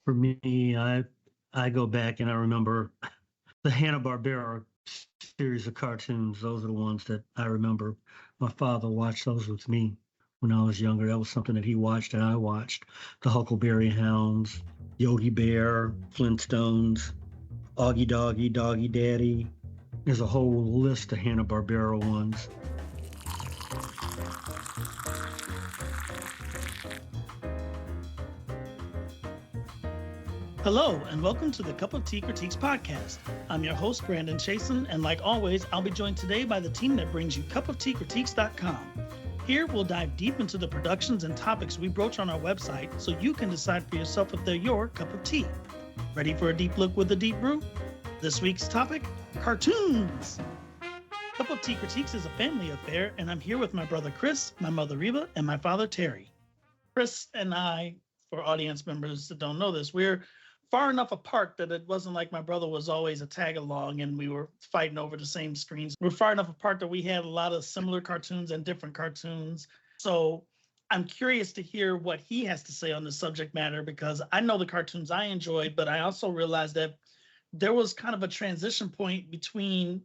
For me, I go back and I remember the Hanna-Barbera series of cartoons. Those are the ones that I remember. My father watched those with me when I was younger. That was something that he watched and I watched. The Huckleberry Hounds, Yogi Bear, Flintstones, Augie Doggy, Doggy Daddy. There's a whole list of Hanna-Barbera ones. Hello, and welcome to the Cup of Tea Critiques podcast. I'm your host, Brandon Chasen, and like always, I'll be joined today by the team that brings you cupofteacritiques.com. Here, we'll dive deep into the productions and topics we broach on our website so you can decide for yourself if they're your cup of tea. Ready for a deep look with a deep brew? This week's topic, cartoons. Cup of Tea Critiques is a family affair, and I'm here with my brother Chris, my mother Reba, and my father Terry. Chris and I, for audience members that don't know this, we're far enough apart that it wasn't like my brother was always a tag along and we were fighting over the same screens. We're far enough apart that we had a lot of similar cartoons and different cartoons. So I'm curious to hear what he has to say on the subject matter, because I know the cartoons I enjoyed, but I also realized that there was kind of a transition point between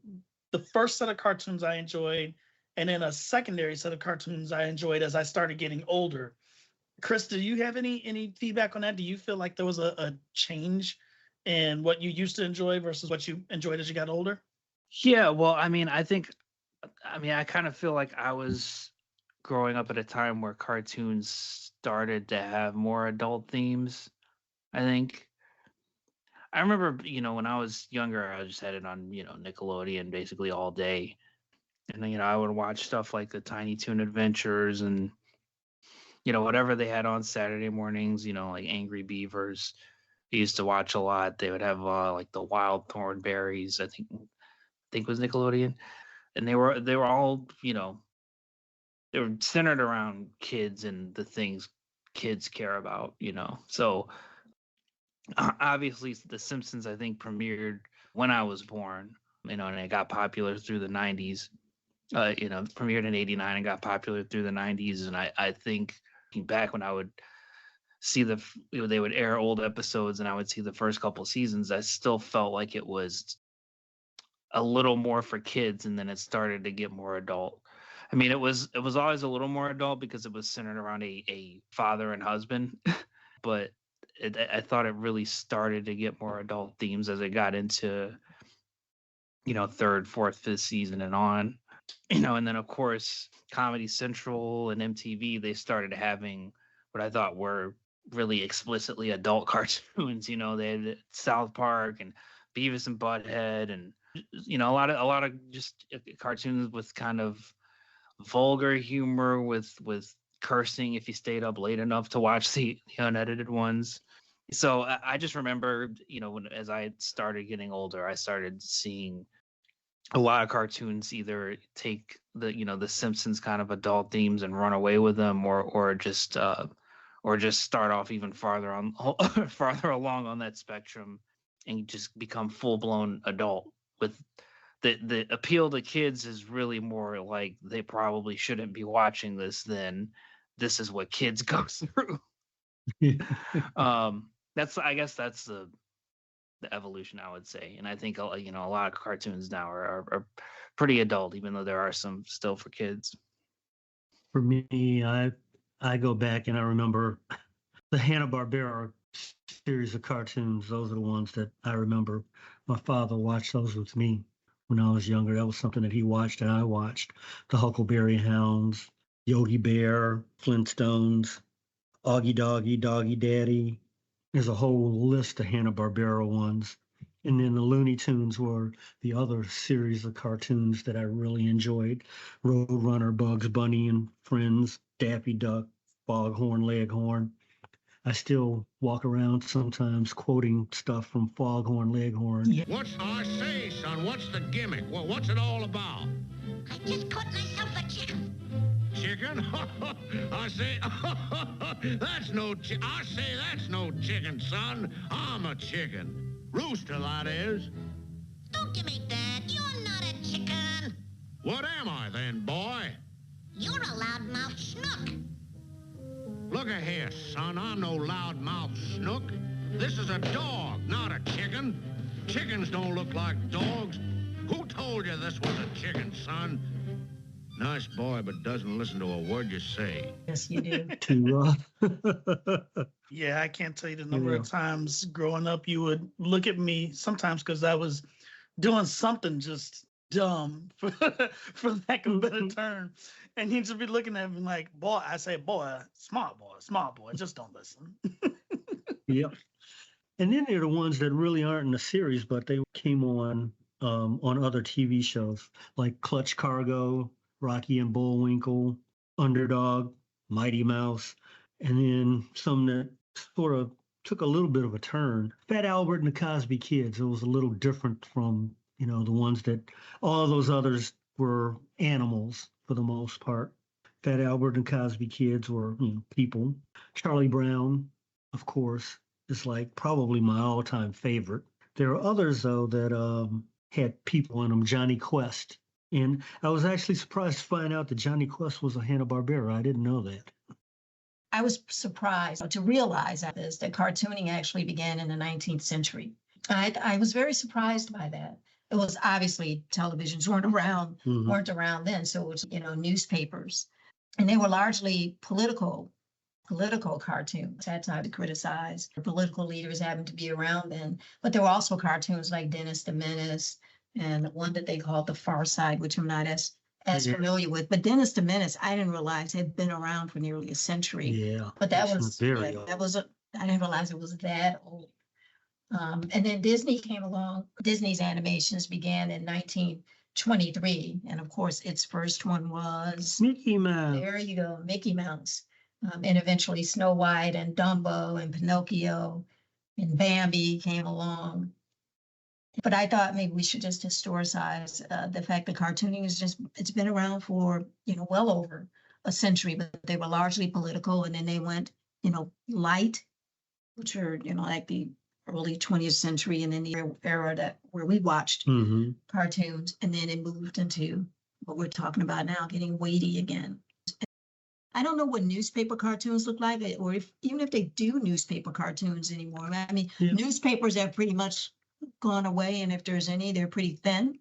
the first set of cartoons I enjoyed and then a secondary set of cartoons I enjoyed as I started getting older. Chris, do you have any feedback on that? Do you feel like there was a change in what you used to enjoy versus what you enjoyed as you got older? Yeah, well, I kind of feel like I was growing up at a time where cartoons started to have more adult themes, I think. I remember, when I was younger, I just had it on, Nickelodeon basically all day. And, I would watch stuff like the Tiny Toon Adventures and whatever they had on Saturday mornings, like Angry Beavers. I used to watch a lot. They would have like the Wild Thornberries, I think was Nickelodeon. And they were all, they were centered around kids and the things kids care about, So obviously The Simpsons, I think, premiered when I was born, and it got popular through the 90s. Premiered in 89 and got popular through the 90s. And I think back when I would see they would air old episodes and I would see the first couple seasons, I still felt like it was a little more for kids, and then it started to get more adult. I mean, it was always a little more adult because it was centered around a father and husband, but I thought it really started to get more adult themes as it got into third, fourth, fifth season and on. And then of course Comedy Central and MTV, they started having what I thought were really explicitly adult cartoons. They had South Park and Beavis and Butthead, and a lot of just cartoons with kind of vulgar humor with cursing if you stayed up late enough to watch the unedited ones. So I just remember, as I started getting older, I started seeing a lot of cartoons either take the Simpsons kind of adult themes and run away with them, or just start off even farther along on that spectrum and just become full blown adult. With the appeal to kids is really more like they probably shouldn't be watching this than this is what kids go through. I guess that's the evolution, I would say. And I think a lot of cartoons now are pretty adult, even though there are some still for kids. For me, I go back and I remember the Hanna-Barbera series of cartoons. Those are the ones that I remember. My father watched those with me when I was younger. That was something that he watched and I watched. The Huckleberry Hounds, Yogi Bear, Flintstones, Augie Doggy, Doggy Daddy. There's a whole list of Hanna-Barbera ones. And then the Looney Tunes were the other series of cartoons that I really enjoyed. Roadrunner, Bugs Bunny and Friends, Daffy Duck, Foghorn Leghorn. I still walk around sometimes quoting stuff from Foghorn Leghorn. Yeah. I say, son, what's the gimmick? Well, what's it all about? I just caught myself a chicken. Chicken? I say, that's no chicken. I say that's no chicken, son. I'm a chicken. Rooster, that is. Don't you make that. You're not a chicken. What am I then, boy? You're a loudmouth schnook. Look here, son. I'm no loudmouth snook. This is a dog, not a chicken. Chickens don't look like dogs. Who told you this was a chicken, son? Nice boy, but doesn't listen to a word you say. Yes, you do. To Yeah, I can't tell you the number Yeah. of times growing up you would look at me sometimes because I was doing something just dumb, for lack of a better term. And he'd just be looking at me like, boy, I say, boy, smart boy, just don't listen. Yep. And then there are the ones that really aren't in the series, but they came on other TV shows like Clutch Cargo, Rocky and Bullwinkle, Underdog, Mighty Mouse, and then some that sort of took a little bit of a turn. Fat Albert and the Cosby Kids. It was a little different from, the ones that all those others were animals for the most part. Fat Albert and Cosby Kids were, people. Charlie Brown, of course, is like probably my all-time favorite. There are others though that had people in them. Johnny Quest, and I was actually surprised to find out that Johnny Quest was a Hanna-Barbera. I didn't know that. I was surprised to realize that cartooning actually began in the 19th century. I was very surprised by that. It was obviously televisions weren't around then, so it was newspapers, and they were largely political cartoons. That's not to criticize. Political leaders happened to be around then, but there were also cartoons like Dennis the Menace and one that they called The Far Side, which I'm not as familiar with. But Dennis the Menace, I didn't realize had been around for nearly a century. Yeah, But that it's was very old. I didn't realize it was that old. And then Disney came along. Disney's animations began in 1923, and of course, its first one was Mickey Mouse. there you go, Mickey Mouse. And eventually Snow White and Dumbo and Pinocchio and Bambi came along. But I thought maybe we should just historicize the fact that cartooning it's been around for, well over a century, but they were largely political. And then they went, light, which are, like the early 20th century, and then the era where we watched cartoons. And then it moved into what we're talking about now, getting weighty again. I don't know what newspaper cartoons look like, or even if they do newspaper cartoons anymore. I mean, newspapers have pretty much gone away, and if there's any, they're pretty thin.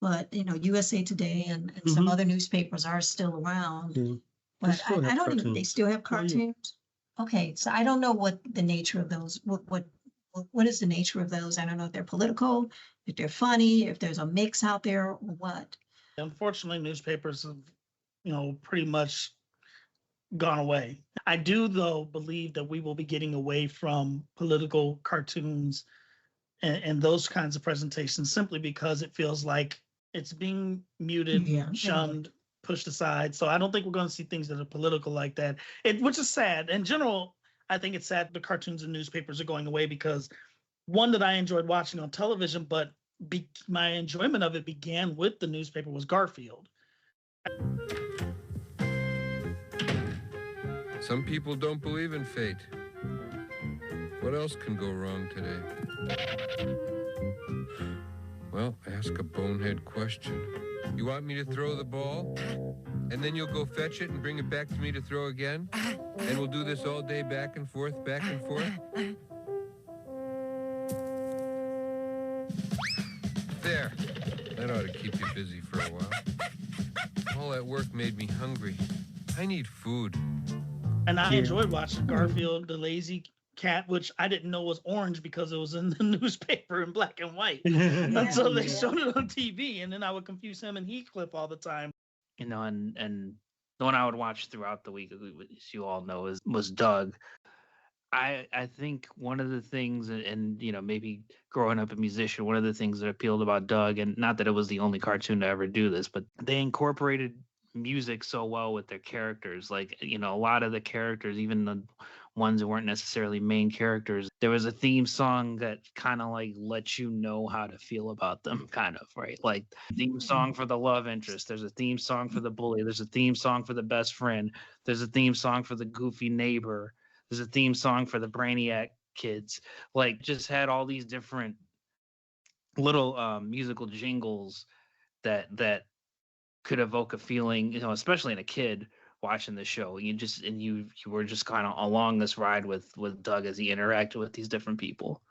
But USA Today and some other newspapers are still around. Yeah. But still I have don't even. They cartoons. still have Oh, yeah. cartoons. Okay, so I don't know what the nature of those. What is the nature of those? I don't know if they're political, if they're funny, if there's a mix out there, or what. Unfortunately, newspapers have, pretty much gone away. I do, though, believe that we will be getting away from political cartoons and those kinds of presentations simply because it feels like it's being muted, shunned, pushed aside. So I don't think we're going to see things that are political like that, which is sad. In general, I think it's sad the cartoons and newspapers are going away because one that I enjoyed watching on television, but my enjoyment of it began with the newspaper was Garfield. Some people don't believe in fate. What else can go wrong today? Well, ask a bonehead question. You want me to throw the ball? And then you'll go fetch it and bring it back to me to throw again? And we'll do this all day, back and forth, back and forth? There. That ought to keep you busy for a while. All that work made me hungry. I need food. And I enjoyed watching Garfield, the lazy cat, which I didn't know was orange because it was in the newspaper in black and white until they showed it on TV. And then I would confuse him and Heathcliff all the time. And the one I would watch throughout the week, as you all know, was Doug. I think one of the things, and maybe growing up a musician, one of the things that appealed about Doug, and not that it was the only cartoon to ever do this, but they incorporated music so well with their characters. Like, a lot of the characters, even the ones that weren't necessarily main characters, there was a theme song that kind of like lets you know how to feel about them, kind of, right? Like theme song for the love interest, there's a theme song for the bully, there's a theme song for the best friend, there's a theme song for the goofy neighbor, there's a theme song for the brainiac kids. Like, just had all these different little musical jingles that could evoke a feeling, especially in a kid, watching the show. You were just kind of along this ride with Doug as he interacted with these different people.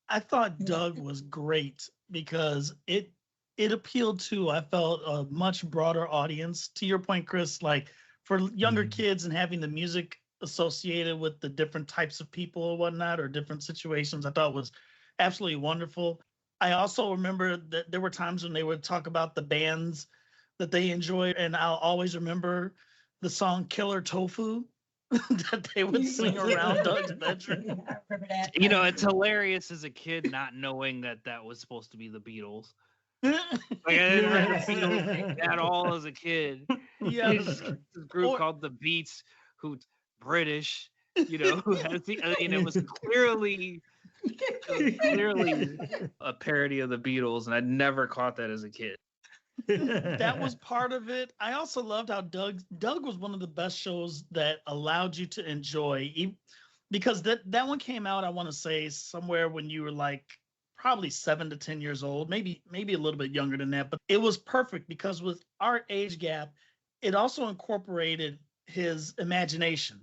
I thought Doug was great because it appealed to, I felt, a much broader audience. To your point, Chris, like for younger kids and having the music associated with the different types of people or whatnot, or different situations, I thought was absolutely wonderful. I also remember that there were times when they would talk about the bands that they enjoyed, and I'll always remember the song Killer Tofu that they would sing around Doug's bedroom. I remember that. It's hilarious as a kid not knowing that was supposed to be the Beatles. Like, I didn't remember Beatles at all as a kid. Yeah. This group called the Beats, who's British, who has it was clearly a parody of the Beatles, and I never caught that as a kid. That was part of it. I also loved how Doug was one of the best shows that allowed you to enjoy, because that one came out, I want to say, somewhere when you were like probably 7 to 10 years old, maybe a little bit younger than that. But it was perfect because with our age gap, it also incorporated his imagination.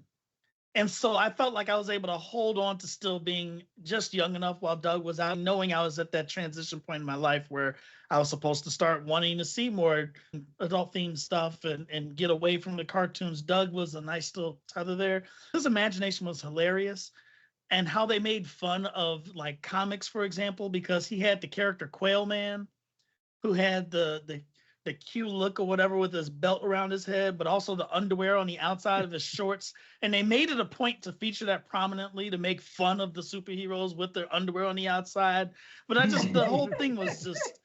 And so I felt like I was able to hold on to still being just young enough while Doug was out, knowing I was at that transition point in my life where I was supposed to start wanting to see more adult themed stuff and get away from the cartoons. Doug was a nice little tether there. His imagination was hilarious. And how they made fun of like comics, for example, because he had the character Quail Man, who had the cute look or whatever with his belt around his head, but also the underwear on the outside of his shorts. And they made it a point to feature that prominently, to make fun of the superheroes with their underwear on the outside. But the whole thing was just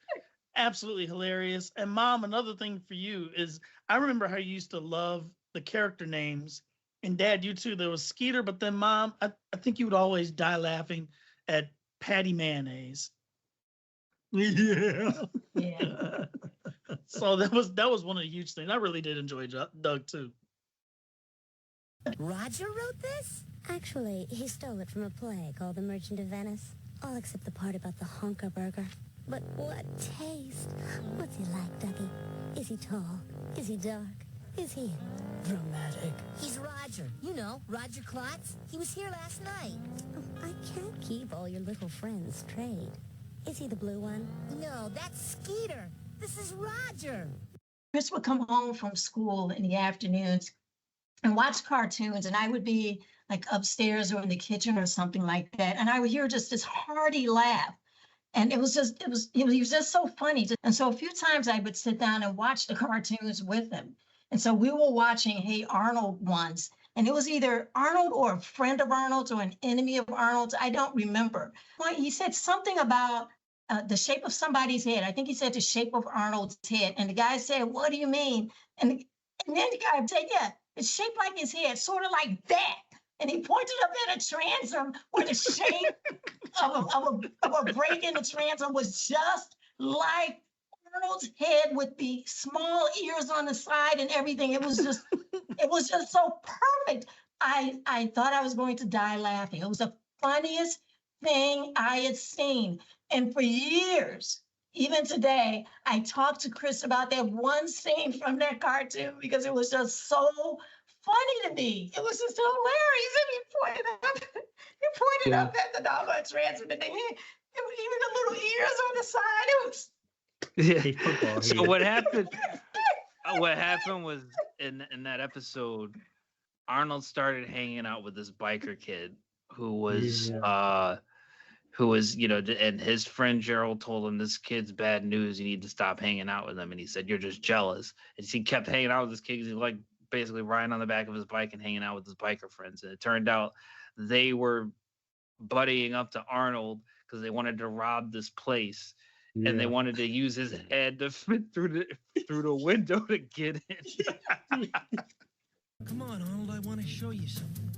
absolutely hilarious. And Mom, another thing for you is I remember how you used to love the character names. And Dad, you too. There was Skeeter, but then Mom, I think you would always die laughing at Patty Mayonnaise. Yeah. Yeah. So that was one of the huge things. I really did enjoy Doug too. Roger wrote this? Actually, he stole it from a play called The Merchant of Venice. All except the part about the honker burger. But what taste? What's he like, Dougie? Is he tall? Is he dark? Is he dramatic? He's Roger. You know, Roger Klotz. He was here last night. Oh, I can't keep all your little friends straight. Is he the blue one? No, that's Skeeter. This is Roger. Chris would come home from school in the afternoons and watch cartoons, and I would be like upstairs or in the kitchen or something like that, and I would hear just this hearty laugh. And he was just so funny. And so a few times I would sit down and watch the cartoons with him. And so we were watching Hey Arnold once, and it was either Arnold or a friend of Arnold's or an enemy of Arnold's. I don't remember. He said something about the shape of somebody's head. I think he said the shape of Arnold's head. And the guy said, "What do you mean?" And then the guy said, "Yeah, it's shaped like his head, sort of like that." And he pointed up at a transom where the shape of a break in the transom was just like Arnold's head with the small ears on the side and everything. It was just so perfect. I thought I was going to die laughing. It was the funniest thing I had seen. And for years, even today, I talked to Chris about that one scene from that cartoon because it was just so funny to me. It was just hilarious. And he pointed up at the doggone transom, and even the little ears on the side. It was. Yeah. So what happened? What happened was in that episode, Arnold started hanging out with this biker kid who was and his friend Gerald told him, "This kid's bad news. You need to stop hanging out with him." And he said, "You're just jealous." And he kept hanging out with this kid. He like basically riding on the back of his bike and hanging out with his biker friends. And it turned out they were buddying up to Arnold because they wanted to rob this place. Yeah. And they wanted to use his head to fit through the window to get in. Come on, Arnold, I want to show you something.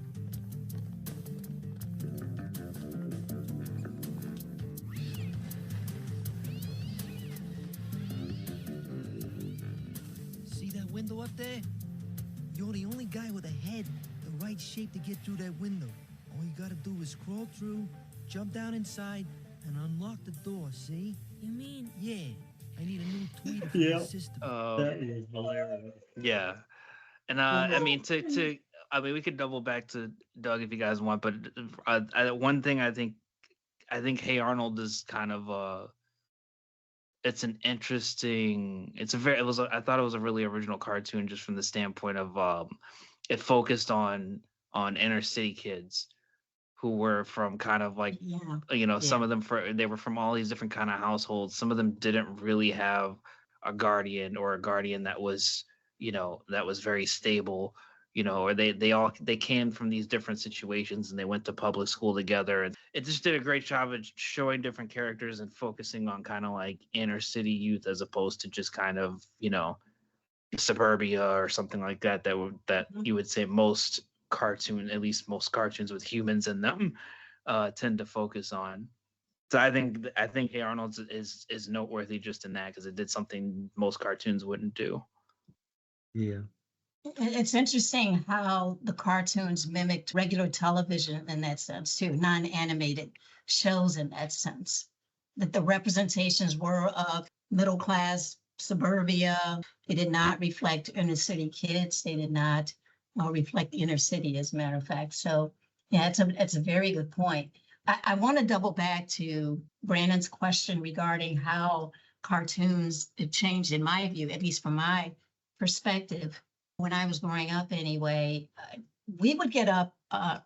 See that window up there? You're the only guy with a head the right shape to get through that window. All you gotta do is crawl through, jump down inside, and unlock the door, see? You mean? Yeah. I need a new tweeter for the system. That is hilarious. Yeah. And I mean, I mean, we could double back to Doug if you guys want, but one thing I think Hey Arnold is kind of it's an interesting. I thought it was a really original cartoon just from the standpoint of it focused on inner city kids who were from kind of like some of them they were from all these different kind of households. Some of them didn't really have a guardian or a guardian that was that was very stable, or they came from these different situations and they went to public school together, and it just did a great job of showing different characters and focusing on kind of like inner city youth as opposed to just kind of suburbia or something like that you would say most most cartoons with humans in them tend to focus on. So I think Hey Arnold's is noteworthy just in that because it did something most cartoons wouldn't do. Yeah. It's interesting how the cartoons mimicked regular television in that sense too, non-animated shows in that sense. That the representations were of middle class suburbia. They did not reflect inner city kids. They did not reflect the inner city, as a matter of fact. So yeah, it's a very good point. I want to double back to Brandon's question regarding how cartoons have changed, in my view, at least from my perspective. When I was growing up anyway, we would get up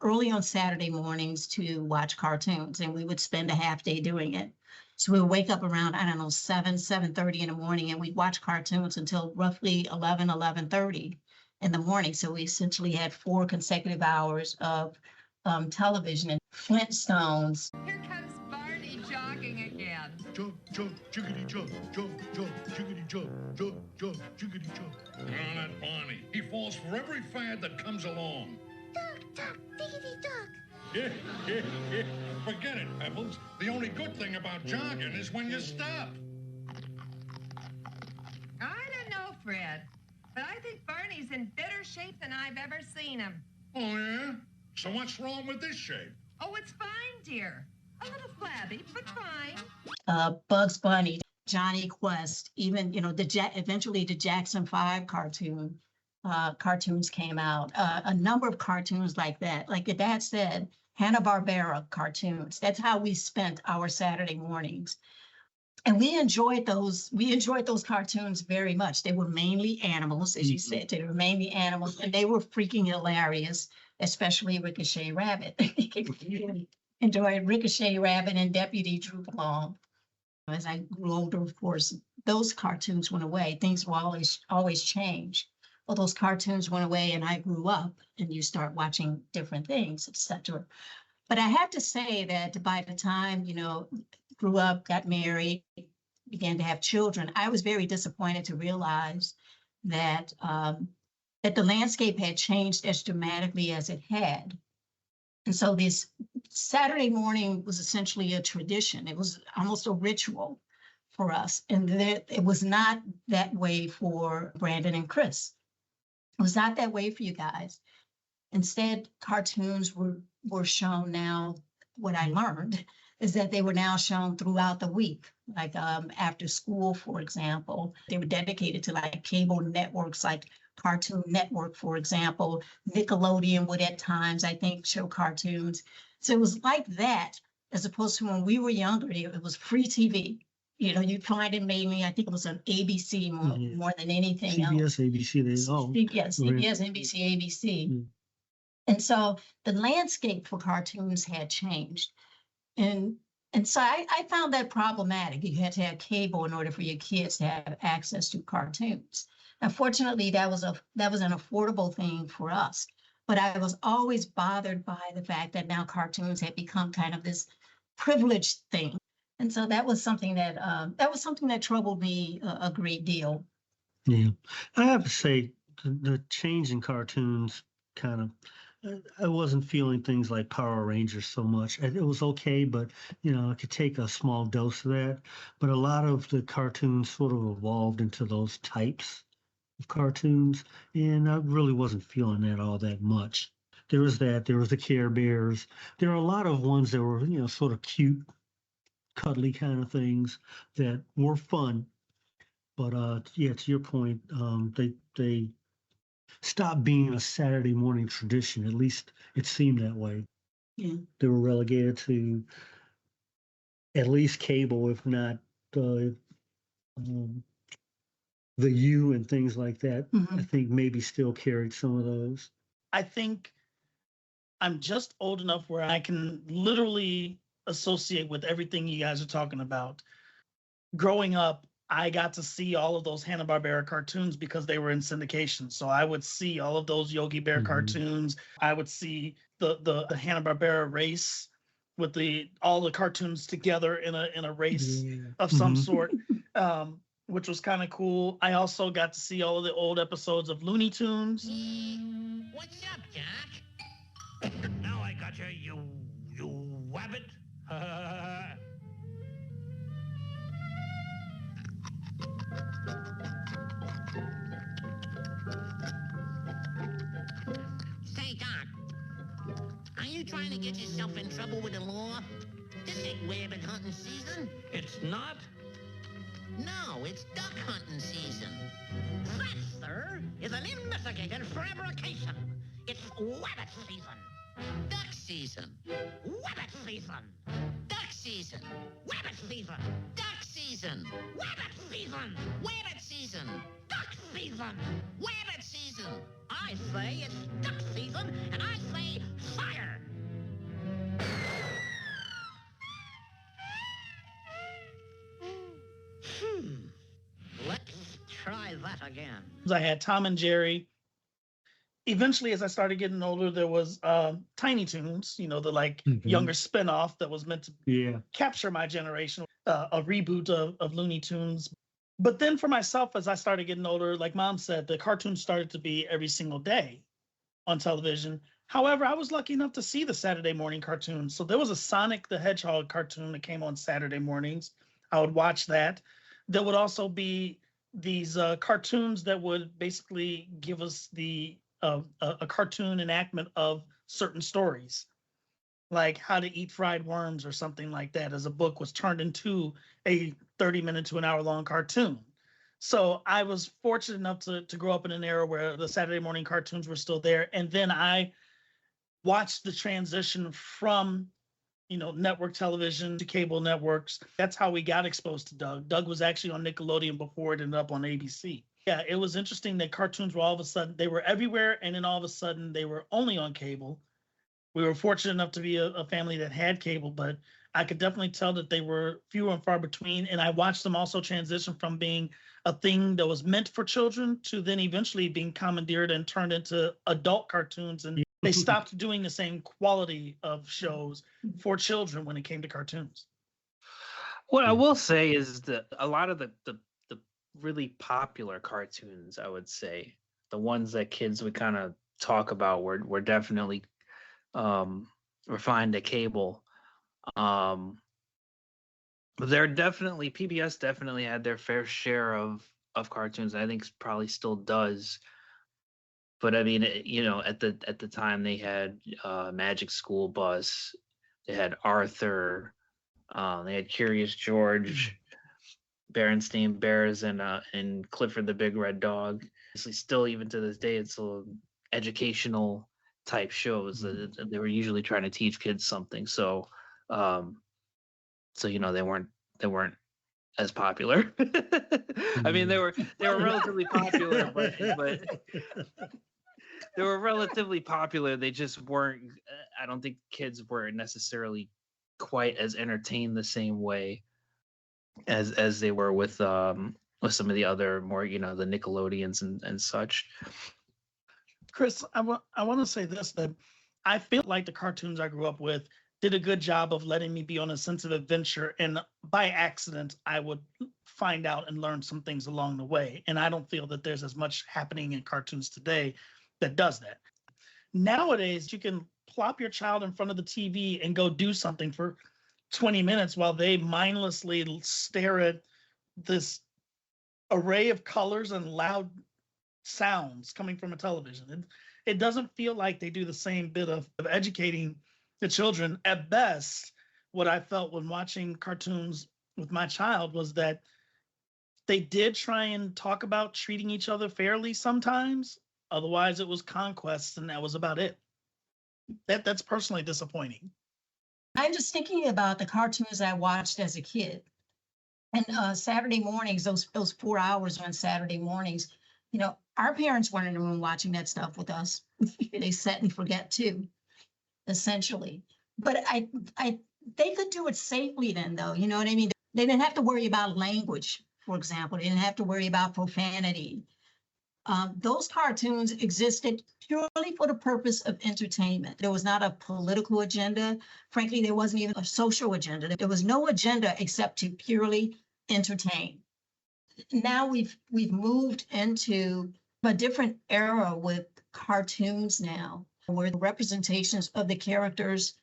early on Saturday mornings to watch cartoons, and we would spend a half day doing it. So we would wake up around, 7:30 in the morning, and we'd watch cartoons until roughly 11:30 in the morning. So we essentially had 4 consecutive hours of television and Flintstones. Here comes Barney jogging again. Jump, jump, jiggity jump, jump, jump, jiggity jump, jump, jump, jiggity jump. Oh, that Barney. He falls for every fad that comes along. Duck, duck, diggity duck. Yeah. Forget it, Pebbles. The only good thing about jogging is when you stop. I don't know, Fred, but I think Barney's in better shape than I've ever seen him. Oh, yeah? So what's wrong with this shape? Oh, it's fine, dear. A little flabby, but fine. Bugs Bunny, Johnny Quest, even, eventually the Jackson 5 cartoons came out. A number of cartoons like that. Like your dad said, Hanna-Barbera cartoons. That's how we spent our Saturday mornings. And we enjoyed those cartoons very much. They were mainly animals, as you said. They were mainly animals, and they were freaking hilarious, especially Ricochet Rabbit. Enjoyed Ricochet Rabbit and Deputy Droop Along. As I grew older, of course, those cartoons went away. Things will always change. Well, those cartoons went away and I grew up, and you start watching different things, etc. But I have to say that by the time, grew up, got married, began to have children, I was very disappointed to realize that that the landscape had changed as dramatically as it had. And so this Saturday morning was essentially a tradition. It was almost a ritual for us. And it was not that way for Brandon and Chris. It was not that way for you guys. Instead, cartoons were shown now. What I learned is that they were now shown throughout the week. Like after school, for example, they were dedicated to like cable networks like Cartoon Network, for example. Nickelodeon would at times, I think, show cartoons. So it was like that, as opposed to when we were younger, it was free TV. You'd find it mainly, I think it was on ABC more than anything else. CBS, ABC, Yes, CBS, NBC, ABC. Mm. And so the landscape for cartoons had changed. And so I found that problematic. You had to have cable in order for your kids to have access to cartoons. Unfortunately, that was an affordable thing for us. But I was always bothered by the fact that now cartoons had become kind of this privileged thing. And so that was something that troubled me a great deal. Yeah, I have to say the change in cartoons kind of, I wasn't feeling things like Power Rangers so much. It was okay, but I could take a small dose of that. But a lot of the cartoons sort of evolved into those types of cartoons, and I really wasn't feeling that all that much. There was the Care Bears. There are a lot of ones that were sort of cute, cuddly kind of things that were fun. But to your point, they stopped being a Saturday morning tradition. At least it seemed that way. Yeah. They were relegated to at least cable, if not um, the U and things like that. Mhm. I think maybe still carried some of those. I think I'm just old enough where I can literally associate with everything you guys are talking about. Growing up, I got to see all of those Hanna-Barbera cartoons because they were in syndication. So I would see all of those Yogi Bear Mhm. cartoons. I would see the Hanna-Barbera race with all the cartoons together in a race Yeah. of some Mhm. sort, which was kind of cool. I also got to see all of the old episodes of Looney Tunes. What's up, Doc? Now I got you wabbit. Say, Doc, are you trying to get yourself in trouble with the law? This ain't rabbit hunting season. It's not? No, it's duck hunting season. That, sir, is an investigated fabrication. It's wabbit season. Duck season. Wabbit season. Duck season. Wabbit season. Duck season. Wabbit season. Wabbit season. Duck season. Wabbit season. I say it's duck season, and I say fire. Let's try that again. I had Tom and Jerry. Eventually, as I started getting older, there was Tiny Toons, the Mhm. younger spinoff that was meant to Yeah. capture my generation, a reboot of Looney Tunes. But then for myself, as I started getting older, like Mom said, the cartoons started to be every single day on television. However, I was lucky enough to see the Saturday morning cartoons. So there was a Sonic the Hedgehog cartoon that came on Saturday mornings. I would watch that. There would also be these cartoons that would basically give us a cartoon enactment of certain stories, like How to Eat Fried Worms or something like that, as a book was turned into a 30-minute to an hour-long cartoon. So I was fortunate enough to grow up in an era where the Saturday morning cartoons were still there. And then I watched the transition from network television to cable networks. That's how we got exposed to Doug. Doug was actually on Nickelodeon before it ended up on ABC. Yeah, it was interesting that cartoons were all of a sudden, they were everywhere, and then all of a sudden they were only on cable. We were fortunate enough to be a family that had cable, but I could definitely tell that they were fewer and far between. And I watched them also transition from being a thing that was meant for children to then eventually being commandeered and turned into adult cartoons. And they stopped doing the same quality of shows for children when it came to cartoons. What I will say is that a lot of the really popular cartoons, I would say, the ones that kids would kind of talk about were definitely refined to cable. They're definitely, PBS definitely had their fair share of cartoons. I think probably still does. But I mean, at the time they had Magic School Bus, they had Arthur, they had Curious George, Berenstain Bears, and Clifford the Big Red Dog. Obviously, still even to this day, it's still educational type shows that they were usually trying to teach kids something. So, they weren't as popular. I mean, they were relatively popular, but they were relatively popular. They just weren't. I don't think kids were necessarily quite as entertained the same way as they were with some of the other more, the Nickelodeons and such. Chris, I want to say this, that I feel like the cartoons I grew up with did a good job of letting me be on a sense of adventure. And by accident, I would find out and learn some things along the way. And I don't feel that there's as much happening in cartoons today that does that. Nowadays, you can plop your child in front of the TV and go do something for 20 minutes while they mindlessly stare at this array of colors and loud sounds coming from a television. It doesn't feel like they do the same bit of educating the children. At best, what I felt when watching cartoons with my child was that they did try and talk about treating each other fairly sometimes, Otherwise, it was conquests, and that was about it. That's personally disappointing. I'm just thinking about the cartoons I watched as a kid. And Saturday mornings, those 4 hours on Saturday mornings, our parents weren't in the room watching that stuff with us. They set and forget too, essentially. But they could do it safely then, though. You know what I mean? They didn't have to worry about language, for example. They didn't have to worry about profanity. Those cartoons existed purely for the purpose of entertainment. There was not a political agenda. Frankly, there wasn't even a social agenda. There was no agenda except to purely entertain. Now we've moved into a different era with cartoons now, where the representations of the characters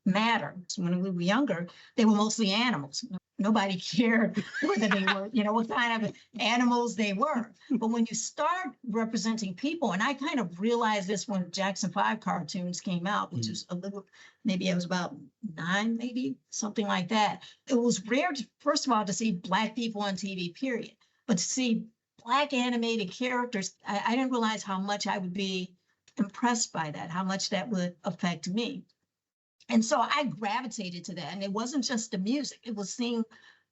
matter. So when we were younger, they were mostly animals. Nobody cared whether they were, what kind of animals they were. But when you start representing people, and I kind of realized this when Jackson 5 cartoons came out, which was a little, maybe I was about 9, maybe something like that. It was rare, first of all, to see Black people on TV, period. But to see Black animated characters, I didn't realize how much I would be impressed by that, how much that would affect me. And so I gravitated to that. And it wasn't just the music, it was seeing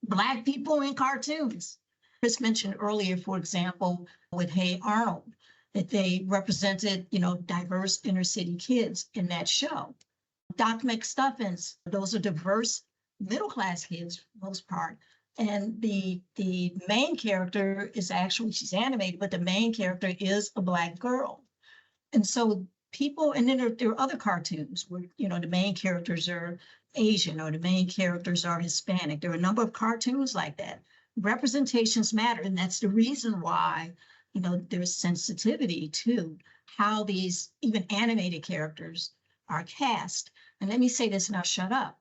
Black people in cartoons. Chris mentioned earlier, for example, with Hey Arnold, that they represented, diverse inner city kids in that show. Doc McStuffins, those are diverse middle-class kids for the most part. And the main character is actually, she's animated, but the main character is a Black girl. And so people, and then there are other cartoons where, the main characters are Asian or the main characters are Hispanic. There are a number of cartoons like that. Representations matter. And that's the reason why, there's sensitivity to how these even animated characters are cast. And let me say this and I'll shut up.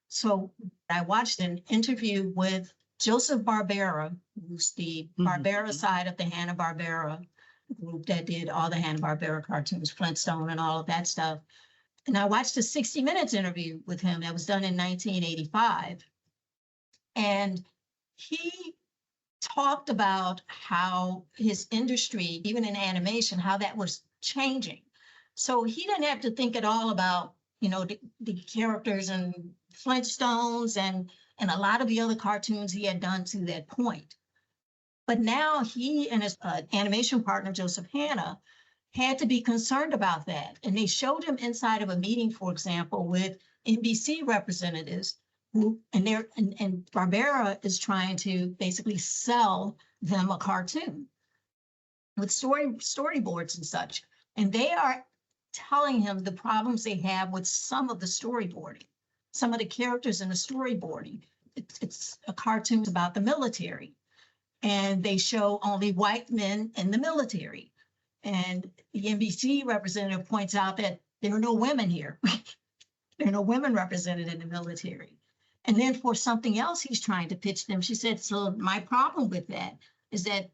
So I watched an interview with Joseph Barbera, who's the Barbera side of the Hanna-Barbera group that did all the Hanna-Barbera cartoons, Flintstone and all of that stuff. And I watched a 60 Minutes interview with him that was done in 1985. And he talked about how his industry, even in animation, how that was changing. So he didn't have to think at all about, the characters and Flintstones and a lot of the other cartoons he had done to that point. But now he and his animation partner, Joseph Hanna, had to be concerned about that. And they showed him inside of a meeting, for example, with NBC representatives who, and Barbera is trying to basically sell them a cartoon with storyboards and such. And they are telling him the problems they have with some of the storyboarding, some of the characters in the storyboarding. It's a cartoon about the military. And they show only white men in the military. And the NBC representative points out that there are no women here. There are no women represented in the military. And then for something else he's trying to pitch them, she said, so my problem with that is that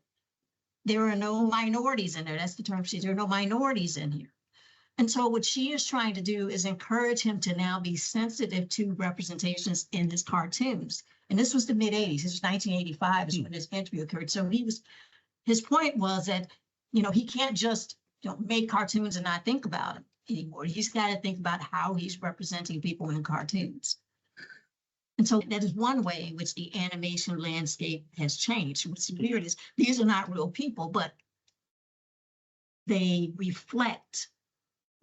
there are no minorities in there. That's the term she said, there are no minorities in here. And so what she is trying to do is encourage him to now be sensitive to representations in his cartoons. And this was the mid-'80s. This was 1985 is when this interview occurred. So his point was that, he can't just make cartoons and not think about it anymore. He's got to think about how he's representing people in cartoons. And so that is one way in which the animation landscape has changed. What's weird is these are not real people, but they reflect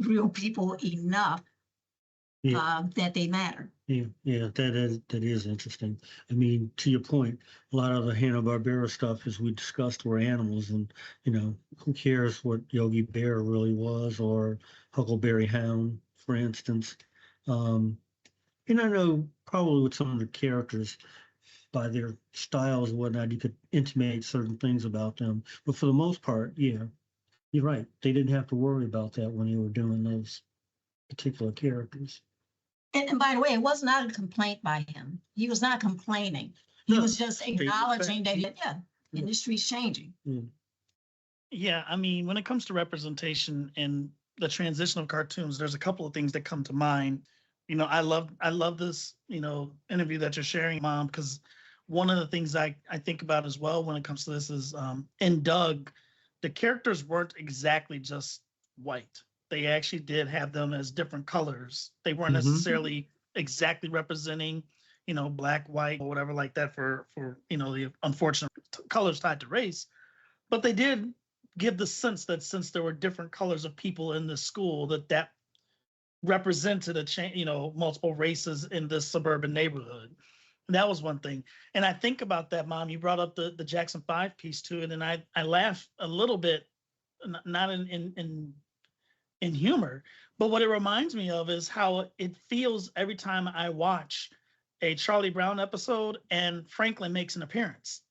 real people enough that they matter. Yeah, that is interesting. I mean, to your point, a lot of the Hanna-Barbera stuff, as we discussed, were animals, and who cares what Yogi Bear really was, or Huckleberry Hound, for instance. And I know probably with some of the characters, by their styles and whatnot, you could intimate certain things about them. But for the most part, yeah, you're right. They didn't have to worry about that when they were doing those particular characters. And by the way, it was not a complaint by him. He was not complaining. He was just acknowledging that, industry's changing. Yeah, I mean, when it comes to representation and the transition of cartoons, there's a couple of things that come to mind. I love this, interview that you're sharing, Mom, because one of the things I think about as well when it comes to this is in Doug, the characters weren't exactly just white. They actually did have them as different colors. They weren't necessarily exactly representing, black, white, or whatever like that for the unfortunate colors tied to race. But they did give the sense that since there were different colors of people in the school, that represented multiple races in this suburban neighborhood. And that was one thing. And I think about that, Mom. You brought up the Jackson 5 piece to it, and I laugh a little bit, not in humor, but what it reminds me of is how it feels every time I watch a Charlie Brown episode and Franklin makes an appearance.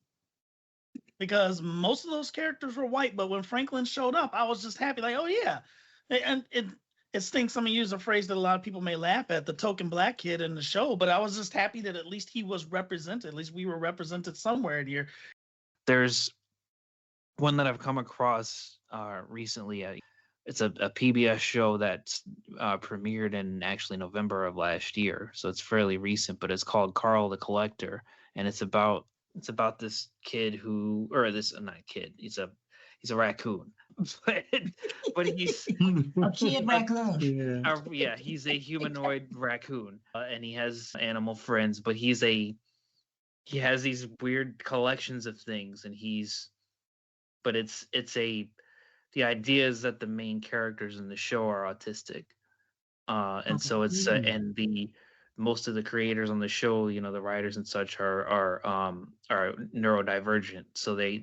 Because most of those characters were white, but when Franklin showed up, I was just happy, like, oh yeah. And it stinks. Some use a phrase that a lot of people may laugh at, the token black kid in the show, but I was just happy that at least he was represented. At least we were represented somewhere in here. There's one that I've come across recently. It's a PBS show that premiered in actually November of last year, so it's fairly recent. But it's called Carl the Collector, and it's about this kid who, or this not kid, he's a raccoon, but he's a kid raccoon. Yeah, he's a humanoid raccoon, and he has animal friends, but he has these weird collections of things, and the idea is that the main characters in the show are autistic, and so it's and most of the creators on the show, the writers and such, are neurodivergent, so they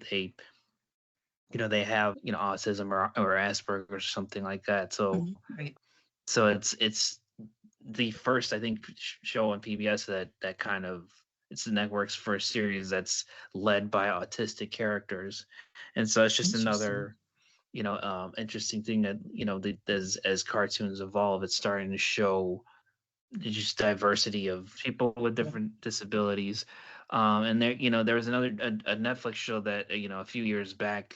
have autism or Asperger's or something like that. So right. So it's the first, I think, show on PBS that kind of, it's the network's first series that's led by autistic characters, and so it's just another interesting thing that as cartoons evolve, it's starting to show just diversity of people with different disabilities. And there was another a Netflix show that a few years back,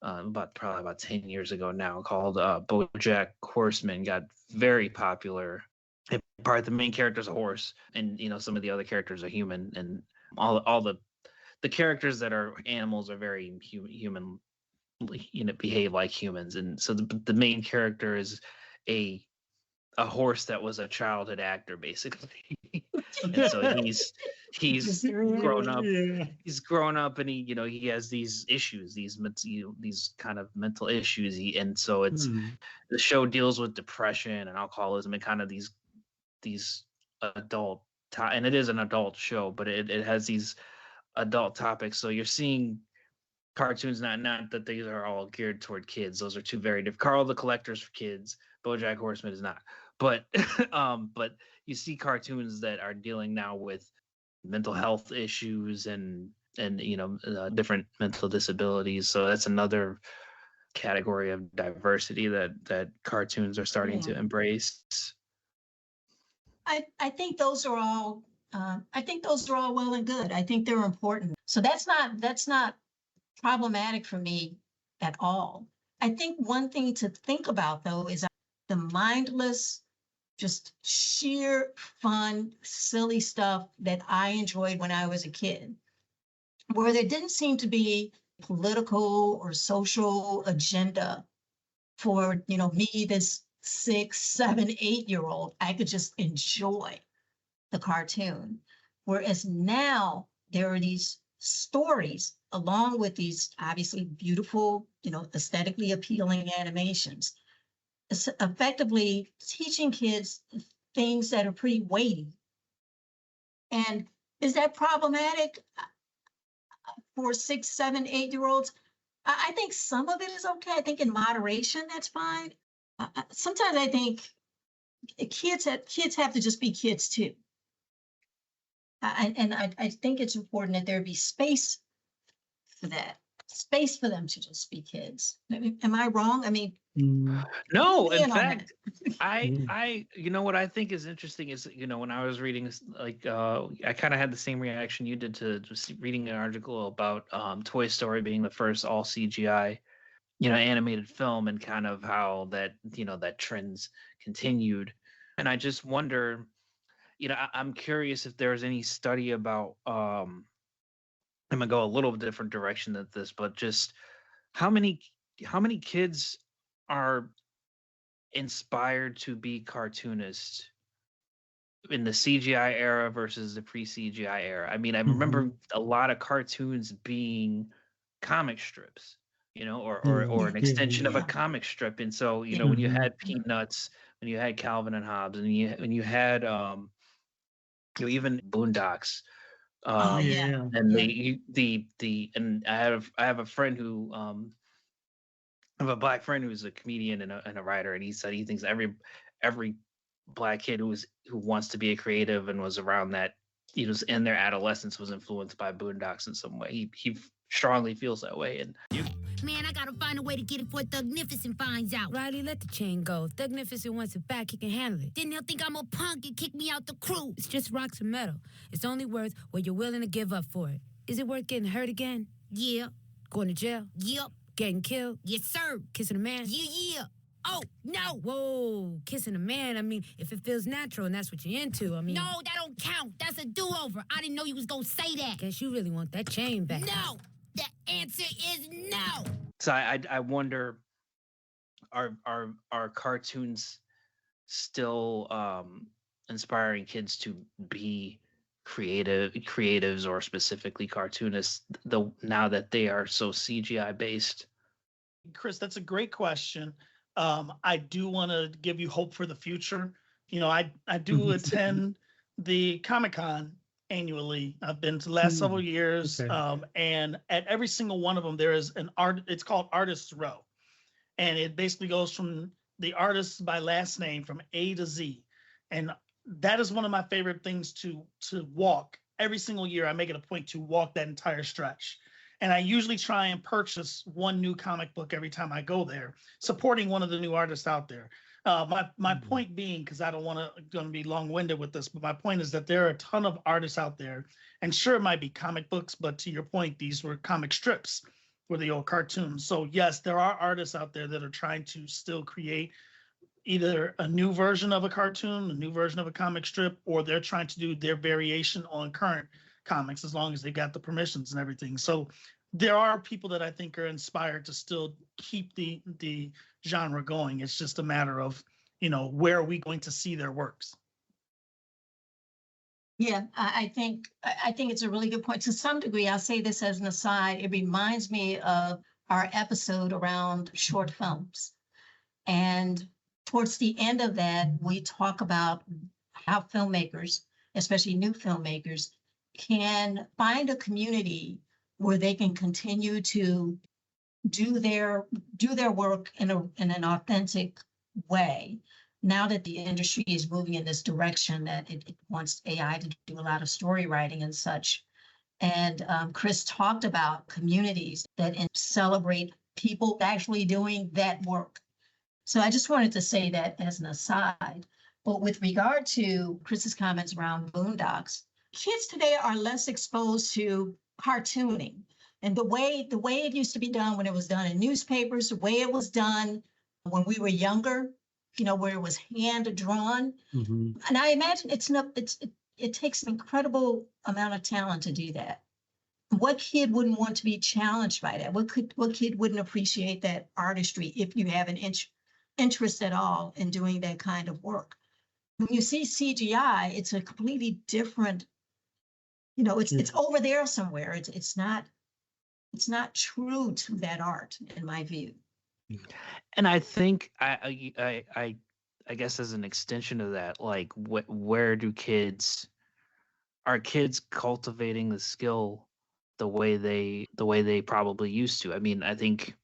probably about 10 years ago now, called BoJack Horseman, got very popular. In part, the main character is a horse, and some of the other characters are human, and all the characters that are animals are very human, behave like humans. And so the main character is a horse that was a childhood actor, basically. And so he's grown up. He's grown up, and he has these issues, these kind of mental issues. And so it's the show deals with depression and alcoholism and kind of these adult and it is an adult show, but it has these adult topics. So you're seeing cartoons, not that these are all geared toward kids. Those are two very different. Carl the Collector's for kids. BoJack Horseman is not. But but you see cartoons that are dealing now with mental health issues and different mental disabilities. So that's another category of diversity that cartoons are starting to embrace. I think those are all well and good. I think they're important. So that's not problematic for me at all. I think one thing to think about, though, is the mindless, just sheer fun, silly stuff that I enjoyed when I was a kid, where there didn't seem to be political or social agenda for, me, this 6, 7, 8-year-old. I could just enjoy the cartoon. Whereas now there are these stories along with these obviously beautiful, aesthetically appealing animations, effectively teaching kids things that are pretty weighty. And is that problematic for 6, 7, 8-year-olds? I think some of it is okay. I think in moderation, that's fine. Sometimes I think kids have to just be kids too. And I think it's important that there be space for that, space for them to just be kids. Am I wrong? I mean, no, in fact, I what I think is interesting is, when I was reading this, like, I kind of had the same reaction you did to just reading an article about Toy Story being the first all CGI, animated film, and kind of how that, that trends continued. And I just wonder, I'm curious if there's any study about, I'm gonna go a little different direction than this, but just how many kids are inspired to be cartoonists in the CGI era versus the pre-CGI era? I mean, I remember a lot of cartoons being comic strips, or an extension of a Yeah. comic strip. And so, Yeah. when you had Peanuts, when you had Calvin and Hobbes, and when you had even Boondocks, Oh yeah. and Yeah. and I have a friend who I have a black friend who's a comedian and a writer, and he said he thinks every black kid who wants to be a creative and was around that, in their adolescence, was influenced by Boondocks in some way. He strongly feels that way. And Man, I gotta find a way to get it before Thugnificent finds out. Riley, let the chain go. Thugnificent wants it back, he can handle it. Then they'll think I'm a punk and kick me out the crew. It's just rocks and metal. It's only worth what you're willing to give up for it. Is it worth getting hurt again? Yeah. Going to jail? Yep. Getting killed? Yes, sir. Kissing a man? Yeah. Oh, no. Whoa, kissing a man. I mean, if it feels natural and that's what you're into, I mean... No, that don't count. That's a do-over. I didn't know you was gonna say that. Guess you really want that chain back. No. The answer is no. so I wonder, are cartoons still inspiring kids to be creatives, or specifically cartoonists, now that they are so CGI based? Chris, that's a great question. I do want to give you hope for the future. I do attend the Comic-Con annually. I've been to the last several years. Okay. And at every single one of them, there is an art. It's called Artist's Row. And it basically goes from the artists by last name from A to Z. And that is one of my favorite things to walk. Every single year, I make it a point to walk that entire stretch. And I usually try and purchase one new comic book every time I go there, supporting one of the new artists out there. My point being, because I don't want to be long-winded with this, but my point is that there are a ton of artists out there, and sure, it might be comic books, but to your point, these were comic strips, were the old cartoons. So yes, there are artists out there that are trying to still create either a new version of a cartoon, a new version of a comic strip, or they're trying to do their variation on current comics, as long as they got the permissions and everything. So there are people that I think are inspired to still keep the genre going. It's just a matter of, where are we going to see their works? Yeah, I think it's a really good point. To some degree, I'll say this as an aside, it reminds me of our episode around short films. And towards the end of that, we talk about how filmmakers, especially new filmmakers, can find a community where they can continue to do their work in an authentic way. Now that the industry is moving in this direction, that it wants AI to do a lot of story writing and such. And Chris talked about communities that celebrate people actually doing that work. So I just wanted to say that as an aside. But with regard to Chris's comments around Boondocks, kids today are less exposed to cartooning. And the way it used to be done when it was done in newspapers, the way it was done when we were younger, where it was hand drawn. Mm-hmm. And I imagine it takes an incredible amount of talent to do that. What kid wouldn't want to be challenged by that? What kid wouldn't appreciate that artistry if you have an interest at all in doing that kind of work? When you see CGI, it's a completely different, it's over there somewhere. It's not true to that art, in my view. And I think I guess as an extension of that, like where are kids cultivating the skill the way they probably used to? I mean, I think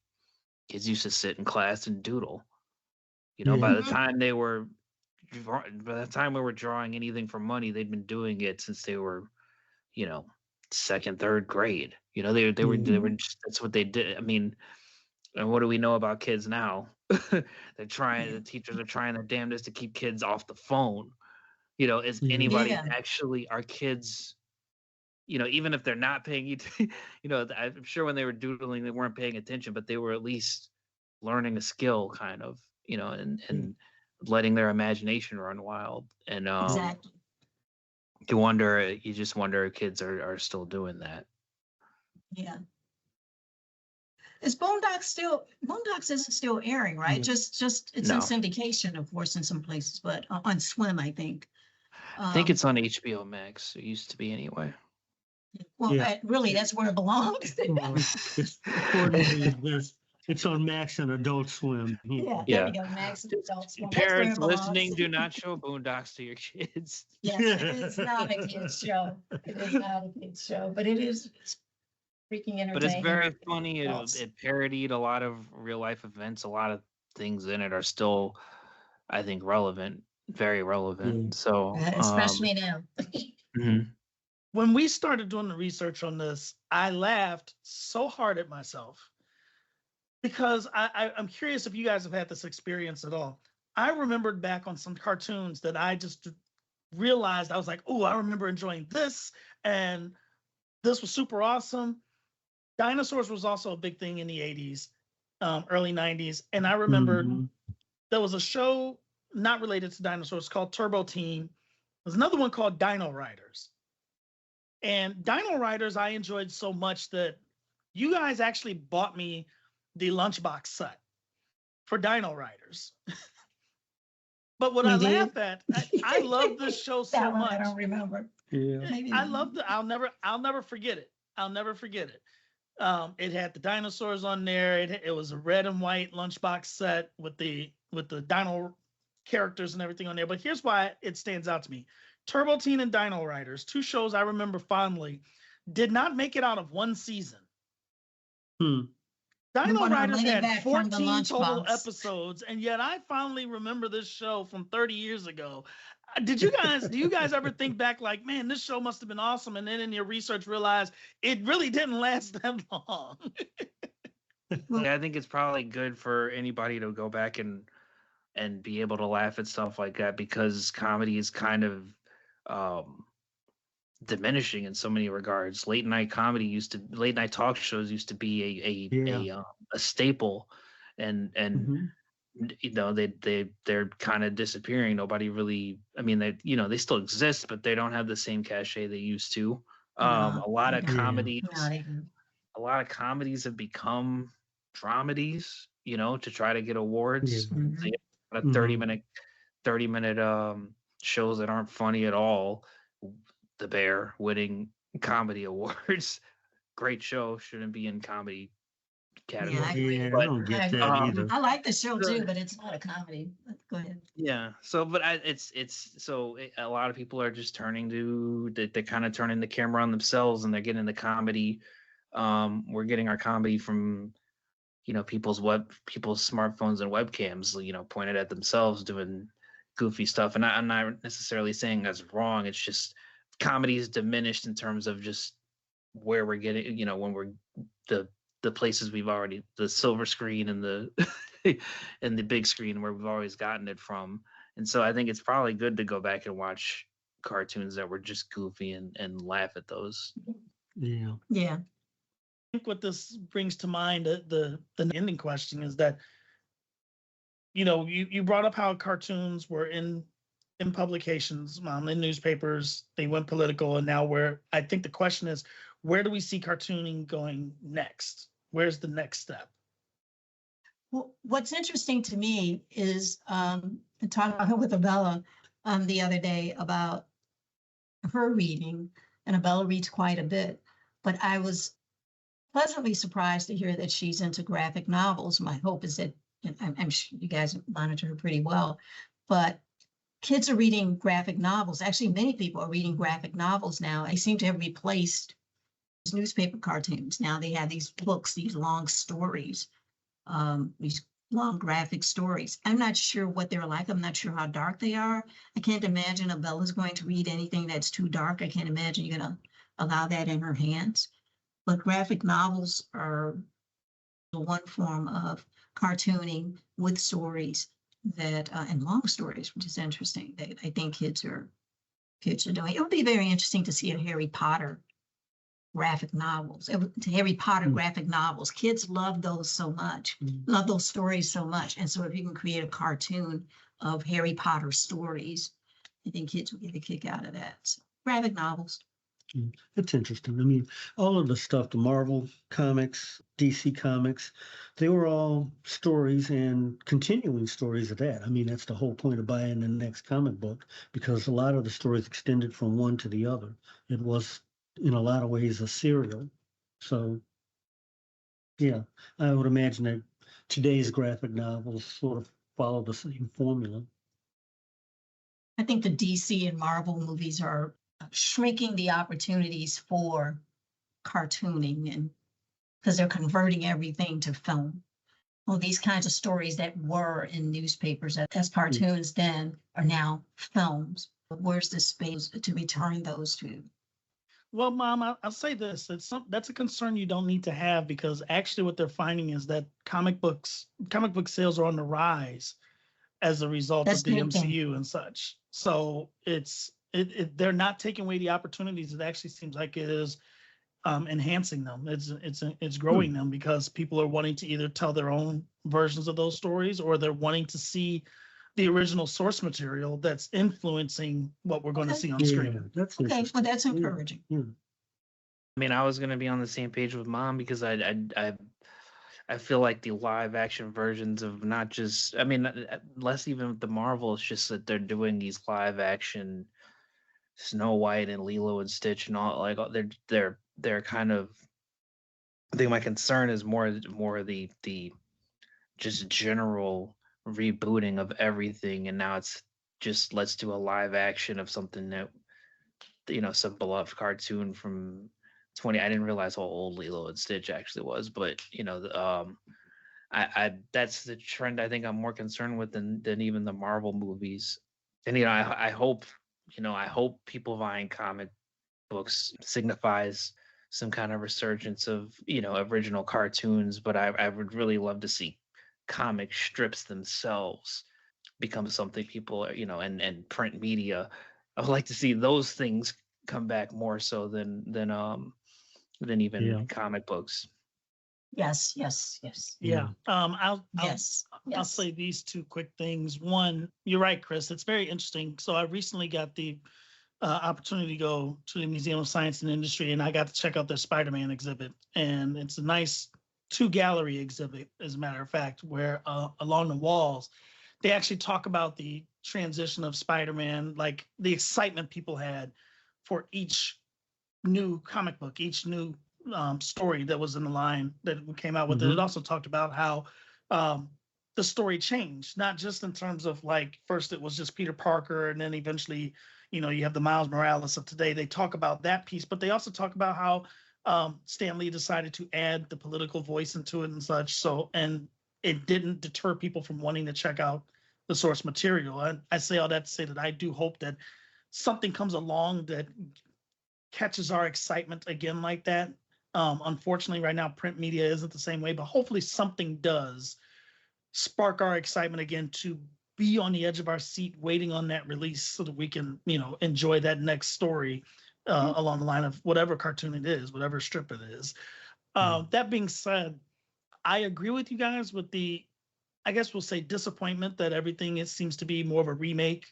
kids used to sit in class and doodle. By the time we were drawing anything for money, they'd been doing it since they were, second, third grade. They were just, that's what they did. I mean, and what do we know about kids now? The teachers are trying their damnedest to keep kids off the phone. Is anybody actually, are kids, even if they're not paying, I'm sure when they were doodling, they weren't paying attention, but they were at least learning a skill kind of, and letting their imagination run wild. And Exactly. you just wonder if kids are still doing that. Yeah. Is Boondocks isn't still airing, right? Yeah. Just it's No. in syndication, of course, in some places, but on Swim, I think. I think it's on HBO Max. It used to be anyway. Well, Yeah. really, that's where it belongs. Well, it's accordingly, it's on Max and Adult Swim. Yeah, Yeah. there you go, Max and Adult Swim. That's where Parents it belongs. listening, do not show Boondocks to your kids. Yes, it's not a kids show. It is not a kids show, but it is freaking entertaining. But it's very funny. Yes. It parodied a lot of real life events. A lot of things in it are still, I think, relevant, very relevant. So, especially now. mhm. When we started doing the research on this, I laughed so hard at myself because I'm curious if you guys have had this experience at all. I remembered back on some cartoons that I just realized I was like, oh, I remember enjoying this, and this was super awesome. Dinosaurs was also a big thing in the 80s, early 90s. And I remembered there was a show not related to dinosaurs called Turbo Team. There's another one called Dino Riders. And Dino Riders, I enjoyed so much that you guys actually bought me the lunchbox set for Dino Riders. But what I laugh at, I love this show so That one much. I don't remember. Yeah. I love I'll never forget it. I'll never forget it. It had the dinosaurs on there. It was a red and white lunchbox set with the dino characters and everything on there. But here's why it stands out to me. Turbo Teen and Dino Riders, two shows I remember fondly, did not make it out of one season. Dino Riders had 14 total episodes, and yet I finally remember this show from 30 years ago. Do you guys ever think back like, man, this show must have been awesome, and then in your research realize it really didn't last that long? Yeah, I think it's probably good for anybody to go back and be able to laugh at stuff like that, because comedy is kind of diminishing in so many regards. Late night talk shows used to be a staple, and you know, they're kind of disappearing. Nobody really, I mean, they still exist, but they don't have the same cachet they used to. A lot of comedies have become dramedies, you know, to try to get awards. So you have a 30-minute shows that aren't funny at all. The Bear winning comedy awards. Great show, shouldn't be in comedy category. I don't get that either. I like the show too, but it's not a comedy. Go ahead. Yeah. So, but a lot of people are just they're kind of turning the camera on themselves, and they're getting the comedy. We're getting our comedy from, you know, people's smartphones and webcams, you know, pointed at themselves doing goofy stuff. And I'm not necessarily saying that's wrong. It's just comedy is diminished in terms of just where we're getting, you know, when we're the places we've already, the silver screen and the and the big screen where we've always gotten it from. And so I think it's probably good to go back and watch cartoons that were just goofy and laugh at those. Yeah. Yeah. I think what this brings to mind, the ending question, is that, you know, you brought up how cartoons were in publications, in newspapers, they went political, and now I think the question is, where do we see cartooning going next? Where's the next step? Well, what's interesting to me is talking with Abella the other day about her reading, and Abella reads quite a bit, but I was pleasantly surprised to hear that she's into graphic novels. My hope is that, and I'm sure you guys monitor her pretty well, but kids are reading graphic novels. Actually, many people are reading graphic novels now. They seem to have replaced newspaper cartoons. Now they have these books, these long stories, these long graphic stories. I'm not sure what they're like. I'm not sure how dark they are. I can't imagine Abella's going to read anything that's too dark. I can't imagine you're going to allow that in her hands. But graphic novels are the one form of cartooning with stories that and long stories, which is interesting. I think kids are doing. It would be very interesting to see a Harry Potter graphic novels. Harry Potter graphic novels. Kids love those so much, love those stories so much. And so if you can create a cartoon of Harry Potter stories, I think kids will get a kick out of that. So, graphic novels. It's interesting. I mean, all of the stuff, the Marvel comics, DC comics, they were all stories and continuing stories of that. I mean, that's the whole point of buying the next comic book, because a lot of the stories extended from one to the other. It was, in a lot of ways, a serial. So, yeah, I would imagine that today's graphic novels sort of follow the same formula. I think the DC and Marvel movies are shrinking the opportunities for cartooning, and because they're converting everything to film. Well, these kinds of stories that were in newspapers as cartoons then are now films. Where's the space to return those to? Well, Mom, I'll say this: that's a concern you don't need to have, because actually, what they're finding is that comic book sales are on the rise as a result of the MCU and such. So they're not taking away the opportunities. It actually seems like it is enhancing them. It's growing them, because people are wanting to either tell their own versions of those stories, or they're wanting to see the original source material that's influencing what we're going to see on screen. That's Okay, well, that's encouraging. Yeah. I mean, I was gonna be on the same page with Mom, because I feel like the live action versions of not just, I mean, less even with the Marvel, it's just that they're doing these live action Snow White and Lilo and Stitch and all, like they're kind of, I think my concern is more the just general rebooting of everything, and now it's just, let's do a live action of something that, some beloved cartoon from I didn't realize how old Lilo and Stitch actually was, but I that's the trend I think I'm more concerned with than even the Marvel movies. And I hope people buying comic books signifies some kind of resurgence of original cartoons, but I would really love to see comic strips themselves become something people are, and print media. I would like to see those things come back more so than even comic books. Yes. Yeah. I'll Yes. say these two quick things. One, you're right, Chris. It's very interesting. So I recently got the opportunity to go to the Museum of Science and Industry, and I got to check out their Spider-Man exhibit. And it's a nice 2-gallery exhibit, as a matter of fact, where along the walls, they actually talk about the transition of Spider-Man, like the excitement people had for each new comic book, each new story that was in the line that we came out with. It also talked about how the story changed, not just in terms of, like, first it was just Peter Parker, and then eventually, you have the Miles Morales of today. They talk about that piece, but they also talk about how Stan Lee decided to add the political voice into it and such. So, and it didn't deter people from wanting to check out the source material. I say all that to say that I do hope that something comes along that catches our excitement again like that. Unfortunately, right now, print media isn't the same way, but hopefully something does spark our excitement again to be on the edge of our seat waiting on that release, so that we can, enjoy that next story along the line of whatever cartoon it is, whatever strip it is. That being said, I agree with you guys with the, I guess we'll say, disappointment that everything seems to be more of a remake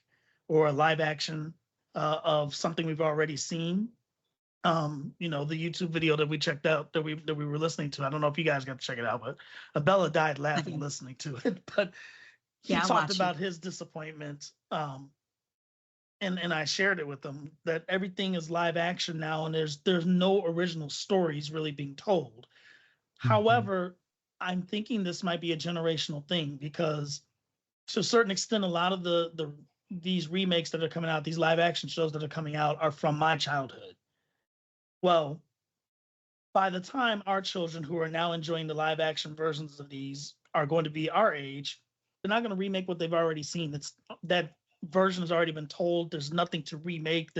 or a live action of something we've already seen. The YouTube video that we checked out, that we were listening to, I don't know if you guys got to check it out, but Abella died laughing listening to it. But he talked about his disappointment, and I shared it with him, that everything is live action now, and there's no original stories really being told. However, I'm thinking this might be a generational thing, because to a certain extent, a lot of these remakes that are coming out, these live action shows that are coming out, are from my childhood. Well, by the time our children, who are now enjoying the live action versions of these, are going to be our age, they're not going to remake what they've already seen. That version has already been told. There's nothing to remake.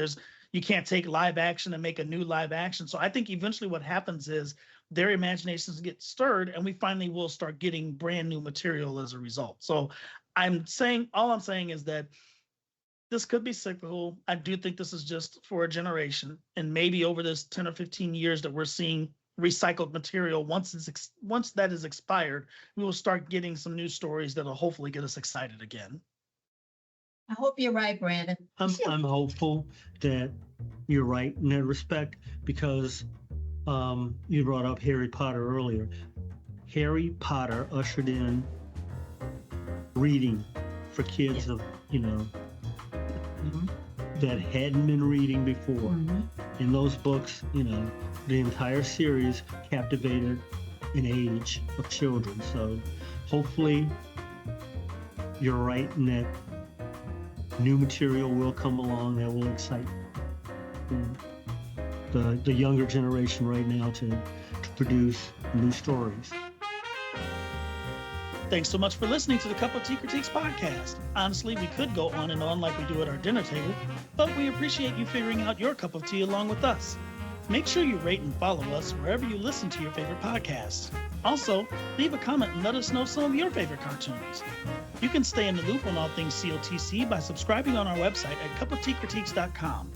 You can't take live action and make a new live action. So I think eventually what happens is their imaginations get stirred, and we finally will start getting brand new material as a result. So all I'm saying is that this could be cyclical. I do think this is just for a generation, and maybe over this 10 or 15 years that we're seeing recycled material, once that is expired, we will start getting some new stories that'll hopefully get us excited again. I hope you're right, Brandon. I'm hopeful that you're right in that respect, because you brought up Harry Potter earlier. Harry Potter ushered in reading for kids of, that hadn't been reading before. And those books, the entire series captivated an age of children. So hopefully you're right in that new material will come along that will excite the younger generation right now to produce new stories. Thanks so much for listening to the Cup of Tea Critiques podcast. Honestly, we could go on and on like we do at our dinner table, but we appreciate you figuring out your cup of tea along with us. Make sure you rate and follow us wherever you listen to your favorite podcasts. Also, leave a comment and let us know some of your favorite cartoons. You can stay in the loop on all things COTC by subscribing on our website at cupofteacritiques.com.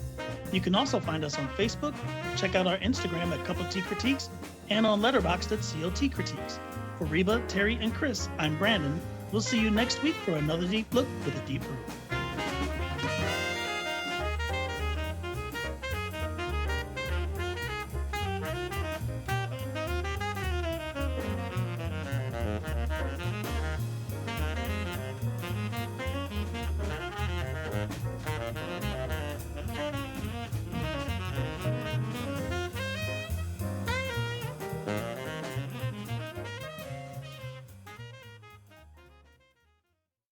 You can also find us on Facebook, check out our Instagram at Cup of Tea Critiques, and on Letterboxd at COT Critiques. For Reba, Terry, and Chris, I'm Brandon. We'll see you next week for another deep look with a deep brew.